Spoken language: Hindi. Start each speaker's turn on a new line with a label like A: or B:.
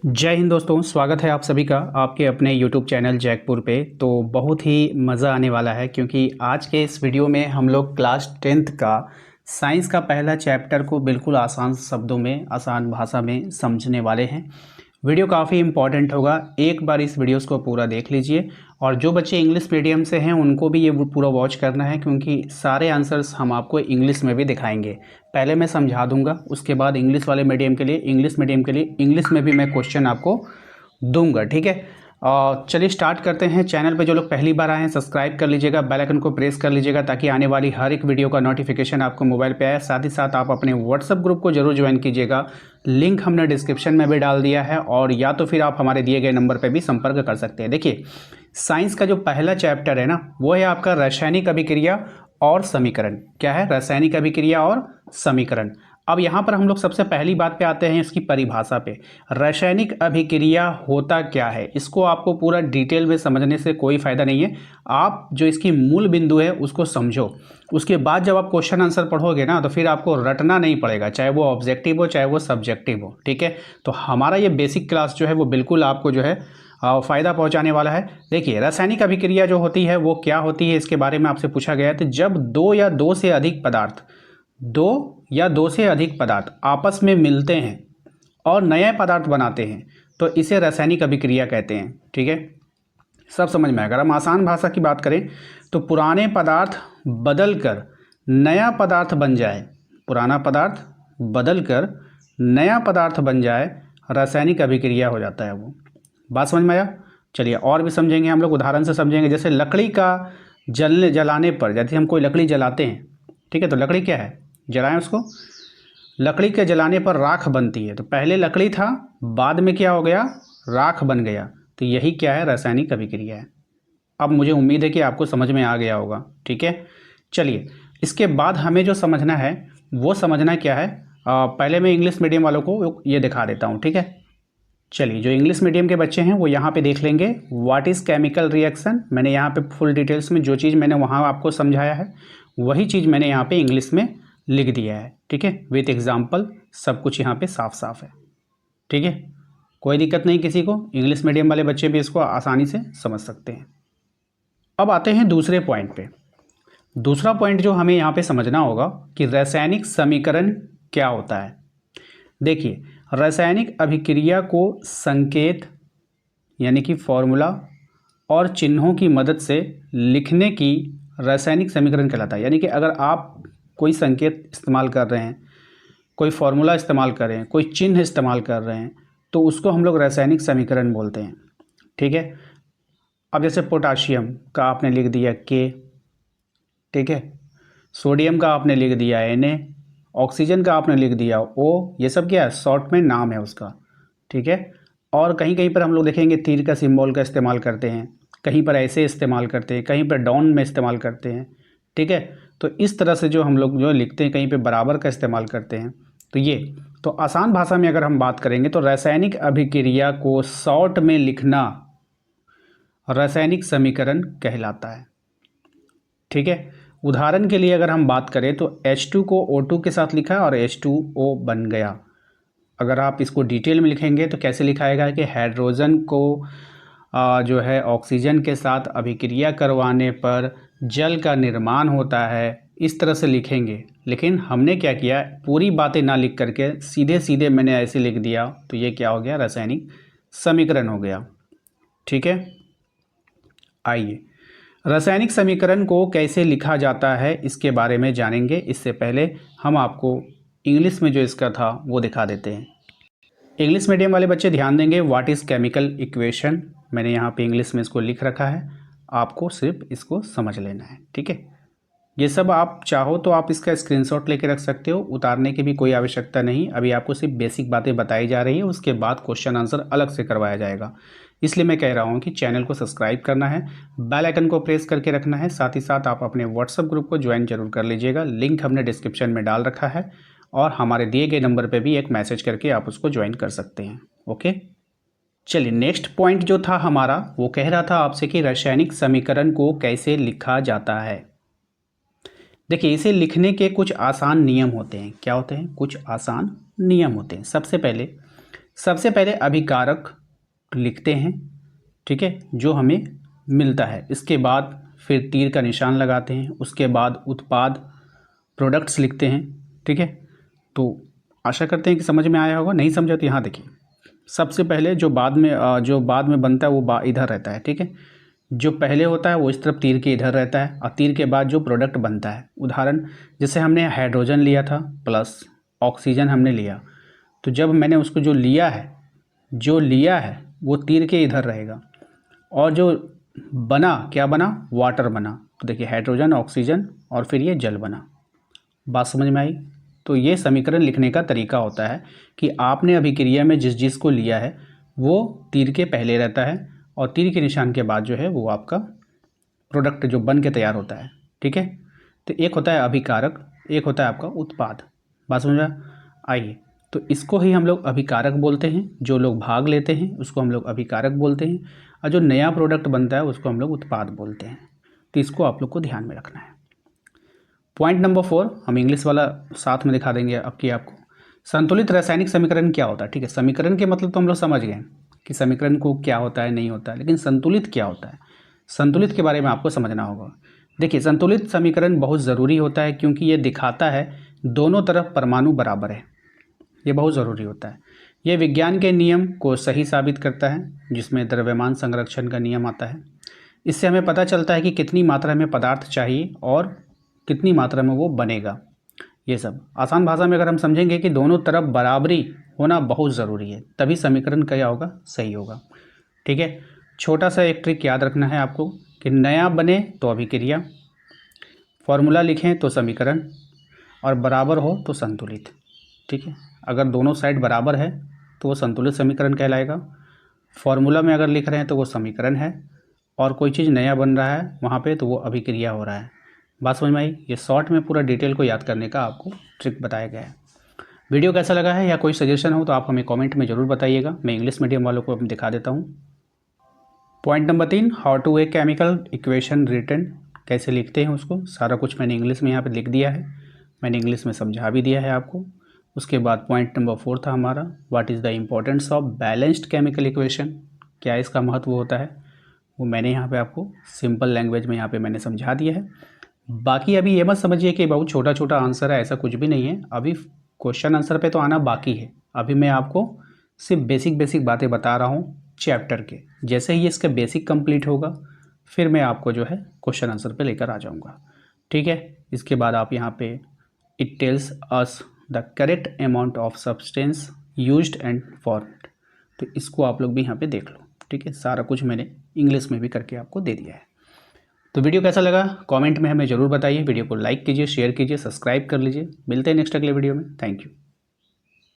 A: जय हिंद दोस्तों, स्वागत है आप सभी का आपके अपने YouTube चैनल जैकपुर पे। तो बहुत ही मज़ा आने वाला है क्योंकि आज के इस वीडियो में हम लोग क्लास 10th का साइंस का पहला चैप्टर को बिल्कुल आसान शब्दों में, आसान भाषा में समझने वाले हैं। वीडियो काफ़ी इंपॉर्टेंट होगा, एक बार इस वीडियोस को पूरा देख लीजिए। और जो बच्चे इंग्लिश मीडियम से हैं उनको भी ये पूरा वॉच करना है क्योंकि सारे आंसर्स हम आपको इंग्लिश में भी दिखाएंगे। पहले मैं समझा दूंगा, उसके बाद इंग्लिश वाले मीडियम के लिए इंग्लिश में भी मैं क्वेश्चन आपको दूंगा, ठीक है। चलिए स्टार्ट करते हैं। चैनल पे जो लोग पहली बार आए हैं सब्सक्राइब कर लीजिएगा, बेल आइकन को प्रेस कर लीजिएगा ताकि आने वाली हर एक वीडियो का नोटिफिकेशन आपको मोबाइल पे आए। साथ ही साथ आप अपने व्हाट्सएप ग्रुप को जरूर ज्वाइन कीजिएगा, लिंक हमने डिस्क्रिप्शन में भी डाल दिया है। और या तो फिर आप हमारे दिए गए नंबर पर भी संपर्क कर सकते हैं। देखिए, साइंस का जो पहला चैप्टर है ना, वो है आपका रासायनिक अभिक्रिया और समीकरण। क्या है? रासायनिक अभिक्रिया और समीकरण। अब यहाँ पर हम लोग सबसे पहली बात पे आते हैं, इसकी परिभाषा पे। रासायनिक अभिक्रिया होता क्या है, इसको आपको पूरा डिटेल में समझने से कोई फायदा नहीं है। आप जो इसकी मूल बिंदु है उसको समझो, उसके बाद जब आप क्वेश्चन आंसर पढ़ोगे ना तो फिर आपको रटना नहीं पड़ेगा, चाहे वो ऑब्जेक्टिव हो चाहे वो सब्जेक्टिव हो, ठीक है। तो हमारा ये बेसिक क्लास जो है वो बिल्कुल आपको जो है फ़ायदा पहुंचाने वाला है। देखिए, रासायनिक अभिक्रिया जो होती है वो क्या होती है, इसके बारे में आपसे पूछा गया है। तो जब दो या दो से अधिक पदार्थ आपस में मिलते हैं और नया पदार्थ बनाते हैं तो इसे रासायनिक अभिक्रिया कहते हैं, ठीक है। सब समझ में आएगा। अगर हम आसान भाषा की बात करें तो पुराने पदार्थ बदलकर नया पदार्थ बन जाए, पुराना पदार्थ बदलकर नया पदार्थ बन जाए, रासायनिक अभिक्रिया हो जाता है वो। बात समझ में आया? चलिए और भी समझेंगे, हम लोग उदाहरण से समझेंगे। जैसे लकड़ी का जलाने पर, जैसे हम कोई लकड़ी जलाते हैं, ठीक है, तो लकड़ी क्या है, जलाएं उसको। लकड़ी के जलाने पर राख बनती है, तो पहले लकड़ी था, बाद में क्या हो गया, राख बन गया। तो यही क्या है, रासायनिक अभिक्रिया है। अब मुझे उम्मीद है कि आपको समझ में आ गया होगा, ठीक है। चलिए, इसके बाद हमें जो समझना है वो समझना क्या है, पहले मैं इंग्लिश मीडियम वालों को ये दिखा देता हूँ, ठीक है। चलिए, जो इंग्लिश मीडियम के बच्चे हैं वो यहाँ पे देख लेंगे व्हाट इज़ केमिकल रिएक्शन। मैंने यहाँ पे फुल डिटेल्स में जो चीज़ मैंने वहाँ आपको समझाया है वही चीज़ मैंने यहाँ पे इंग्लिश में लिख दिया है, ठीक है, विथ एग्जाम्पल। सब कुछ यहाँ पे साफ साफ है, ठीक है। कोई दिक्कत नहीं किसी को, इंग्लिश मीडियम वाले बच्चे भी इसको आसानी से समझ सकते हैं। अब आते हैं दूसरे पॉइंट पे। दूसरा पॉइंट जो हमें यहाँ पे समझना होगा कि रासायनिक समीकरण क्या होता है। देखिए, रासायनिक अभिक्रिया को संकेत यानी कि फॉर्मूला और चिन्हों की मदद से लिखने की रासायनिक समीकरण कहलाता है। यानी कि अगर आप कोई संकेत इस्तेमाल कर रहे हैं, कोई फॉर्मूला इस्तेमाल कर रहे हैं, कोई चिन्ह इस्तेमाल कर रहे हैं, तो उसको हम लोग रासायनिक समीकरण बोलते हैं, ठीक है। अब जैसे पोटाशियम का आपने लिख दिया के, ठीक है, सोडियम का आपने लिख दिया Na, ऑक्सीजन का आपने लिख दिया O, ये सब क्या है, शॉर्ट में नाम है उसका, ठीक है। और कहीं कहीं पर हम लोग देखेंगे तीर का सिंबल का इस्तेमाल करते हैं, कहीं पर ऐसे इस्तेमाल करते हैं, कहीं पर डाउन में इस्तेमाल करते हैं, ठीक है। तो इस तरह से जो हम लोग जो लिखते हैं, कहीं पर बराबर का इस्तेमाल करते हैं। तो ये तो आसान भाषा में अगर हम बात करेंगे तो रासायनिक अभिक्रिया को शॉर्ट में लिखना रासायनिक समीकरण कहलाता है, ठीक है। उदाहरण के लिए अगर हम बात करें तो H2 को O2 के साथ लिखा है और H2O बन गया। अगर आप इसको डिटेल में लिखेंगे तो कैसे लिखाएगा कि हाइड्रोजन को जो है ऑक्सीजन के साथ अभिक्रिया करवाने पर जल का निर्माण होता है, इस तरह से लिखेंगे। लेकिन हमने क्या किया, पूरी बातें ना लिख करके सीधे सीधे मैंने ऐसे लिख दिया, तो ये क्या हो गया, रासायनिक समीकरण हो गया, ठीक है। आइए, रासायनिक समीकरण को कैसे लिखा जाता है इसके बारे में जानेंगे। इससे पहले हम आपको इंग्लिश में जो इसका था वो दिखा देते हैं। इंग्लिश मीडियम वाले बच्चे ध्यान देंगे, व्हाट इज़ केमिकल इक्वेशन, मैंने यहाँ पे इंग्लिश में इसको लिख रखा है, आपको सिर्फ इसको समझ लेना है, ठीक है। ये सब आप चाहो तो आप इसका स्क्रीनशॉट लेके रख सकते हो, उतारने की भी कोई आवश्यकता नहीं। अभी आपको सिर्फ बेसिक बातें बताई जा रही है, उसके बाद क्वेश्चन आंसर अलग से करवाया जाएगा। इसलिए मैं कह रहा हूँ कि चैनल को सब्सक्राइब करना है, बेल आइकन को प्रेस करके रखना है। साथ ही साथ आप अपने व्हाट्सएप ग्रुप को ज्वाइन जरूर कर लीजिएगा, लिंक हमने डिस्क्रिप्शन में डाल रखा है। और हमारे दिए गए नंबर पर भी एक मैसेज करके आप उसको ज्वाइन कर सकते हैं, ओके। चलिए, नेक्स्ट पॉइंट जो था हमारा वो कह रहा था आपसे कि रासायनिक समीकरण को कैसे लिखा जाता है। देखिए, इसे लिखने के कुछ आसान नियम होते हैं। क्या होते हैं? कुछ आसान नियम होते हैं। सबसे पहले सबसे पहले अभिकारक लिखते हैं, ठीक है, जो हमें मिलता है। इसके बाद फिर तीर का निशान लगाते हैं, उसके बाद उत्पाद प्रोडक्ट्स लिखते हैं, ठीक है। तो आशा करते हैं कि समझ में आया होगा। नहीं समझा तो यहाँ देखिए, सबसे पहले जो बाद में बनता है वो इधर रहता है, ठीक है। जो पहले होता है वो इस तरफ तीर के इधर रहता है, और तीर के बाद जो प्रोडक्ट बनता है, उदाहरण जैसे हमने हाइड्रोजन लिया था प्लस ऑक्सीजन हमने लिया, तो जब मैंने उसको जो लिया है वो तीर के इधर रहेगा, और जो बना क्या बना, वाटर बना। तो देखिए हाइड्रोजन, ऑक्सीजन और फिर ये जल बना। बात समझ में आई। तो ये समीकरण लिखने का तरीका होता है कि आपने अभिक्रिया में जिस को लिया है वो तीर के पहले रहता है, और तीर के निशान के बाद जो है वो आपका प्रोडक्ट जो बन के तैयार होता है, ठीक है। तो एक होता है अभिकारक, एक होता है आपका उत्पाद। बात समझ में आइए। तो इसको ही हम लोग अभिकारक बोलते हैं, जो लोग भाग लेते हैं उसको हम लोग अभिकारक बोलते हैं, और जो नया प्रोडक्ट बनता है उसको हम लोग उत्पाद बोलते हैं। तो इसको आप लोग को ध्यान में रखना है। पॉइंट नंबर 4 हम इंग्लिश वाला साथ में दिखा देंगे आपको। संतुलित रासायनिक समीकरण क्या होता है, ठीक है। समीकरण के मतलब तो हम लोग समझ गए कि समीकरण को क्या होता है, नहीं होता है, लेकिन संतुलित क्या होता है, संतुलित के बारे में आपको समझना होगा। देखिए संतुलित समीकरण बहुत ज़रूरी होता है, क्योंकि ये दिखाता है दोनों तरफ परमाणु बराबर है। ये बहुत ज़रूरी होता है। ये विज्ञान के नियम को सही साबित करता है, जिसमें द्रव्यमान संरक्षण का नियम आता है। इससे हमें पता चलता है कि कितनी मात्रा में पदार्थ चाहिए और कितनी मात्रा में वो बनेगा। ये सब आसान भाषा में अगर हम समझेंगे कि दोनों तरफ बराबरी होना बहुत ज़रूरी है, तभी समीकरण क्या होगा, सही होगा, ठीक है। छोटा सा एक ट्रिक याद रखना है आपको कि नया बने तो अभिक्रिया, फॉर्मूला लिखें तो समीकरण, और बराबर हो तो संतुलित, ठीक है। अगर दोनों साइड बराबर है तो वो संतुलित समीकरण कहलाएगा। फॉर्मूला में अगर लिख रहे हैं तो वो समीकरण है, और कोई चीज़ नया बन रहा है वहाँ पे तो वो अभिक्रिया हो रहा है। बात समझ में आई। ये शॉर्ट में पूरा डिटेल को याद करने का आपको ट्रिक बताया गया है। वीडियो कैसा लगा है या कोई सजेशन हो तो आप हमें कमेंट में ज़रूर बताइएगा। मैं इंग्लिश मीडियम वालों को दिखा देता हूँ। Point number 3 how to a chemical equation written, कैसे लिखते हैं उसको, सारा कुछ मैंने इंग्लिश में यहाँ पे लिख दिया है, मैंने इंग्लिश में समझा भी दिया है आपको। उसके बाद पॉइंट नंबर 4 था हमारा what is the importance of balanced chemical equation, क्या इसका महत्व होता है, वो मैंने यहाँ पे आपको सिंपल लैंग्वेज में यहाँ पे मैंने समझा दिया है। बाकी अभी ये मत समझिए कि बहुत छोटा छोटा आंसर है, ऐसा कुछ भी नहीं है। अभी क्वेश्चन आंसर पे तो आना बाकी है। अभी मैं आपको सिर्फ बेसिक बातें बता रहा हूँ चैप्टर के। जैसे ही इसका बेसिक कंप्लीट होगा फिर मैं आपको जो है क्वेश्चन आंसर पे लेकर आ जाऊँगा, ठीक है। इसके बाद आप यहाँ पे it tells us the correct amount of substance used and formed, तो इसको आप लोग भी यहाँ पे देख लो, ठीक है। सारा कुछ मैंने इंग्लिश में भी करके आपको दे दिया है। तो वीडियो कैसा लगा कमेंट में हमें ज़रूर बताइए। वीडियो को लाइक कीजिए, शेयर कीजिए, सब्सक्राइब कर लीजिए। मिलते हैं नेक्स्ट अगले वीडियो में। Thank you.